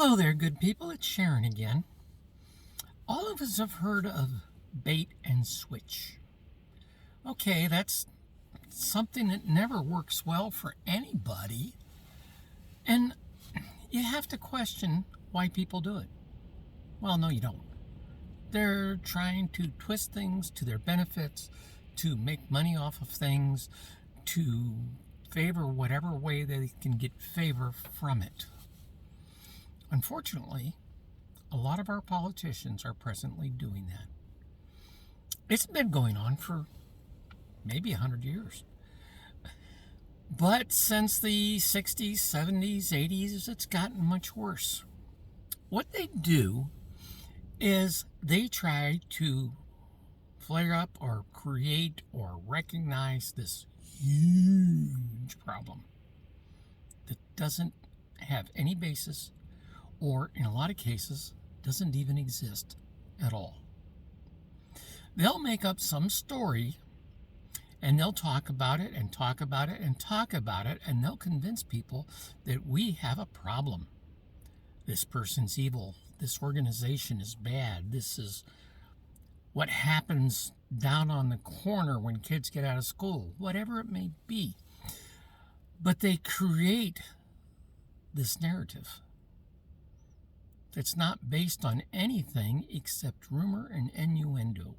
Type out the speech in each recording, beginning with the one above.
Hello there, good people. It's Sharon again. All of us have heard of bait and switch. Okay, that's something that never works well for anybody. And you have to question why people do it. Well, no, you don't. They're trying to twist things to their benefits, to make money off of things, to favor whatever way they can get favor from it. Unfortunately, a lot of our politicians are presently doing that. It's been going on for maybe 100 years. But since the 60s, 70s, 80s, it's gotten much worse. What they do is they try to flare up or create or recognize this huge problem that doesn't have any basis, or in a lot of cases, doesn't even exist at all. They'll make up some story and they'll talk about it and talk about it and talk about it, and they'll convince people that we have a problem. This person's evil. This organization is bad. This is what happens down on the corner when kids get out of school, whatever it may be. But they create this narrative. It's not based on anything except rumor and innuendo.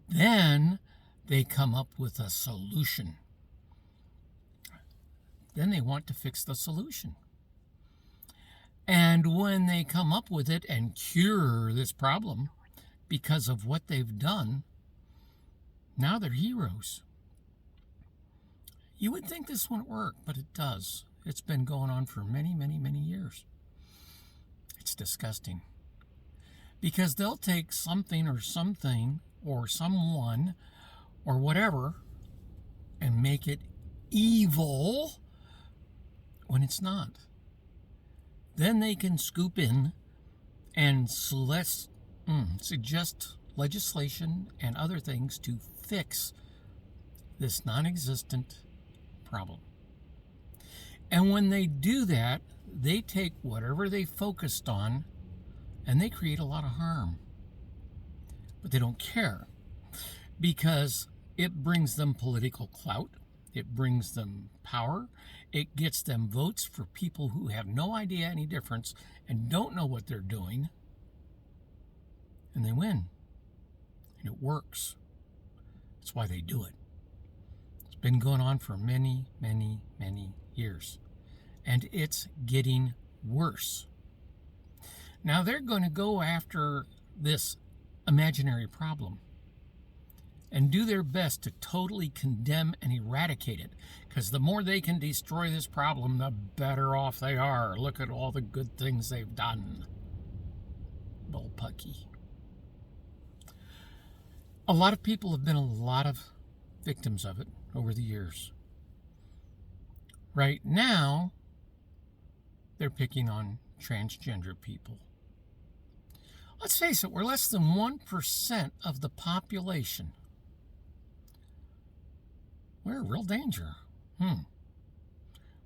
Then they come up with a solution. Then they want to fix the solution. And when they come up with it and cure this problem because of what they've done, now they're heroes. You would think this wouldn't work, but it does. It's been going on for many, many, many years. It's disgusting. Because they'll take something or someone or whatever and make it evil when it's not. Then they can scoop in and suggest legislation and other things to fix this non-existent problem. And when they do that, they take whatever they focused on and they create a lot of harm. But they don't care because it brings them political clout. It brings them power. It gets them votes for people who have no idea any difference and don't know what they're doing. And they win. And it works. That's why they do it. It's been going on for many, many, many years. And it's getting worse. Now they're going to go after this imaginary problem and do their best to totally condemn and eradicate it. Because the more they can destroy this problem, the better off they are. Look at all the good things they've done. Bullpucky. A lot of people have been a lot of victims of it over the years. Right now, they're picking on transgender people. Let's face it, we're less than 1% of the population. We're in real danger.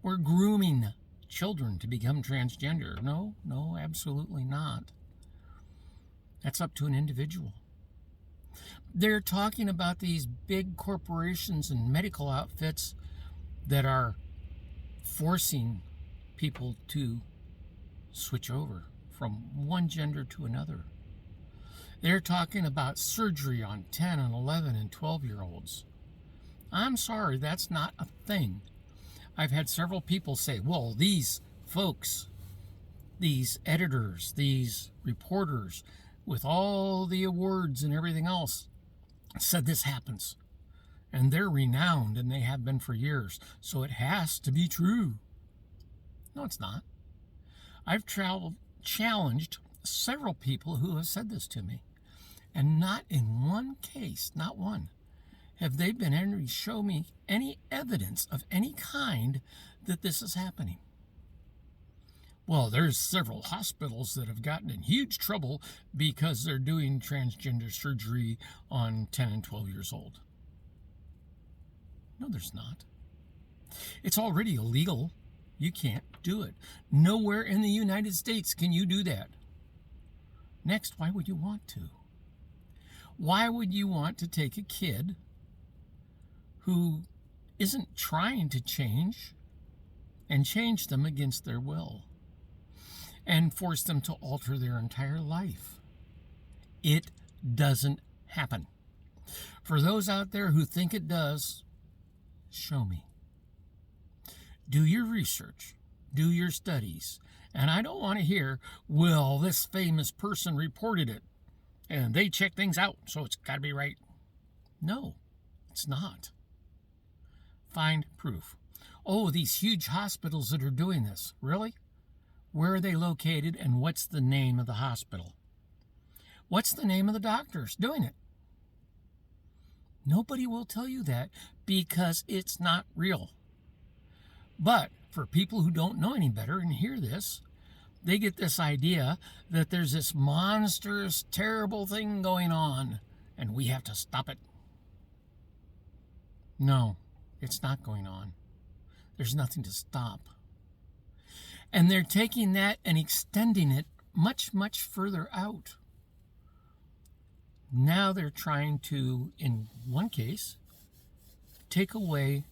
We're grooming children to become transgender. No, absolutely not. That's up to an individual. They're talking about these big corporations and medical outfits that are forcing people to switch over from one gender to another. They're talking about surgery on 10 and 11 and 12-year-olds. I'm sorry, that's not a thing. I've had several people say, well, these folks, these editors, these reporters, with all the awards and everything else, said this happens. And they're renowned, and they have been for years, so it has to be true. No, it's not. I've challenged several people who have said this to me, and not in one case, not one, have they been able to show me any evidence of any kind that this is happening. Well, there's several hospitals that have gotten in huge trouble because they're doing transgender surgery on 10 and 12 years old. No, there's not. It's already illegal You can't do it. Nowhere in the United States can you do that. Next, why would you want to? Why would you want to take a kid who isn't trying to change and change them against their will and force them to alter their entire life? It doesn't happen. For those out there who think it does, show me. Do your research. Do your studies. And I don't want to hear, well, this famous person reported it and they check things out, so it's got to be right. No, it's not. Find proof. Oh, these huge hospitals that are doing this. Really? Where are they located and what's the name of the hospital? What's the name of the doctors doing it? Nobody will tell you that because it's not real. But for people who don't know any better and hear this, they get this idea that there's this monstrous, terrible thing going on and we have to stop it. No, it's not going on. There's nothing to stop. And they're taking that and extending it much, much further out. Now they're trying to, in one case, take away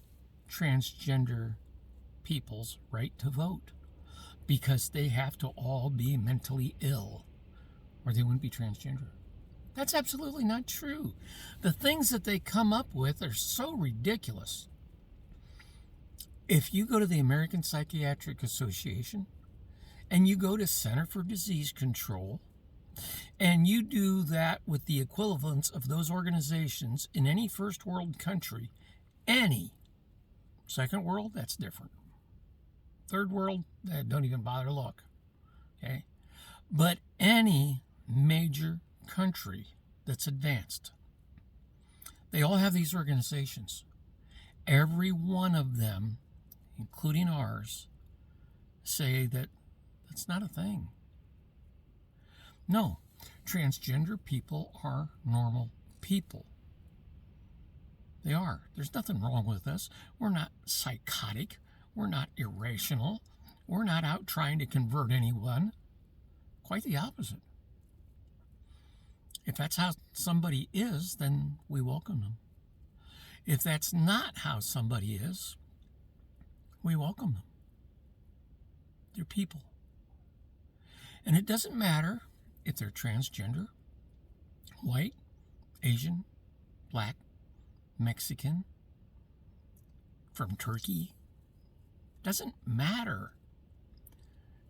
transgender people's right to vote because they have to all be mentally ill or they wouldn't be transgender. That's absolutely not true. The things that they come up with are so ridiculous. If you go to the American Psychiatric Association and you go to Center for Disease Control and you do that with the equivalents of those organizations in any first world country, any second world, that's different. Third world, don't even bother to look. Okay? But any major country that's advanced, they all have these organizations. Every one of them, including ours, say that that's not a thing. No, transgender people are normal people. They are. There's nothing wrong with us. We're not psychotic. We're not irrational. We're not out trying to convert anyone. Quite the opposite. If that's how somebody is, then we welcome them. If that's not how somebody is, we welcome them. They're people. And it doesn't matter if they're transgender, white, Asian, black, Mexican, from Turkey. Doesn't matter.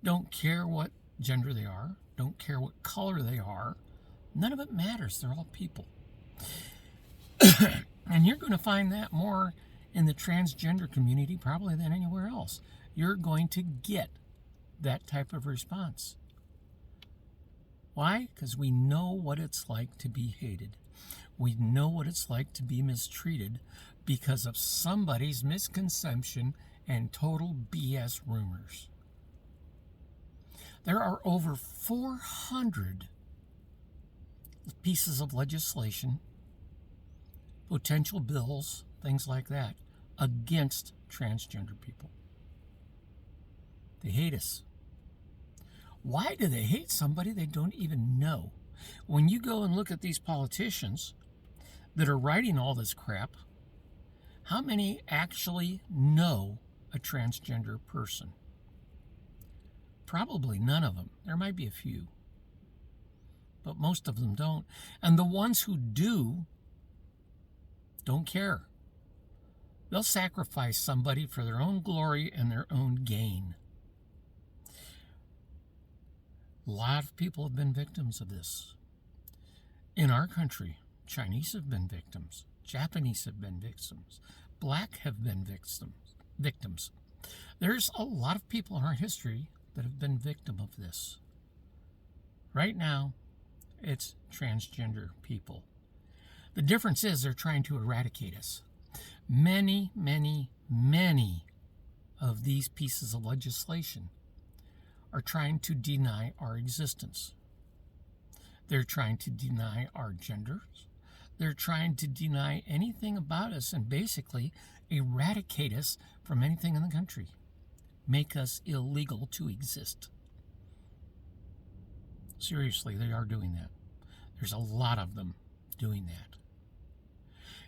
Don't care what gender they are. Don't care what color they are. None of it matters. They're all people. And you're going to find that more in the transgender community probably than anywhere else. You're going to get that type of response. Why? Because we know what it's like to be hated. We know what it's like to be mistreated because of somebody's misconception and total BS rumors. There are over 400 pieces of legislation, potential bills, things like that, against transgender people. They hate us. Why do they hate somebody they don't even know? When you go and look at these politicians that are writing all this crap, how many actually know a transgender person? Probably none of them. There might be a few, but most of them don't. And the ones who do don't care. They'll sacrifice somebody for their own glory and their own gain. A lot of people have been victims of this. In our country, Chinese have been victims. Japanese have been victims. Black have been victims. There's a lot of people in our history that have been victim of this. Right now, it's transgender people. The difference is they're trying to eradicate us. Many, many, many of these pieces of legislation are trying to deny our existence. They're trying to deny our genders. They're trying to deny anything about us and basically eradicate us from anything in the country. make us illegal to exist. Seriously, they are doing that. There's a lot of them doing that.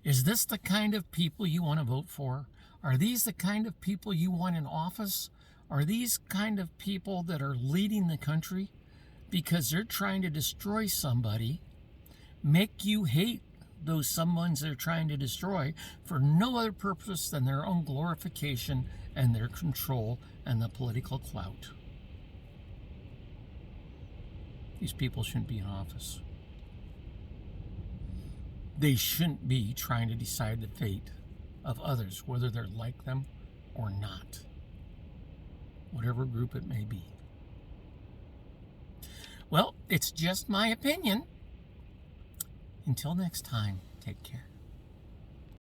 Is this the kind of people you want to vote for? Are these the kind of people you want in office? Are these kind of people that are leading the country because they're trying to destroy somebody, make you hate those someones they're trying to destroy for no other purpose than their own glorification and their control and the political clout? These people shouldn't be in office. They shouldn't be trying to decide the fate of others, whether they're like them or not, whatever group it may be. Well, it's just my opinion. Until next time, take care.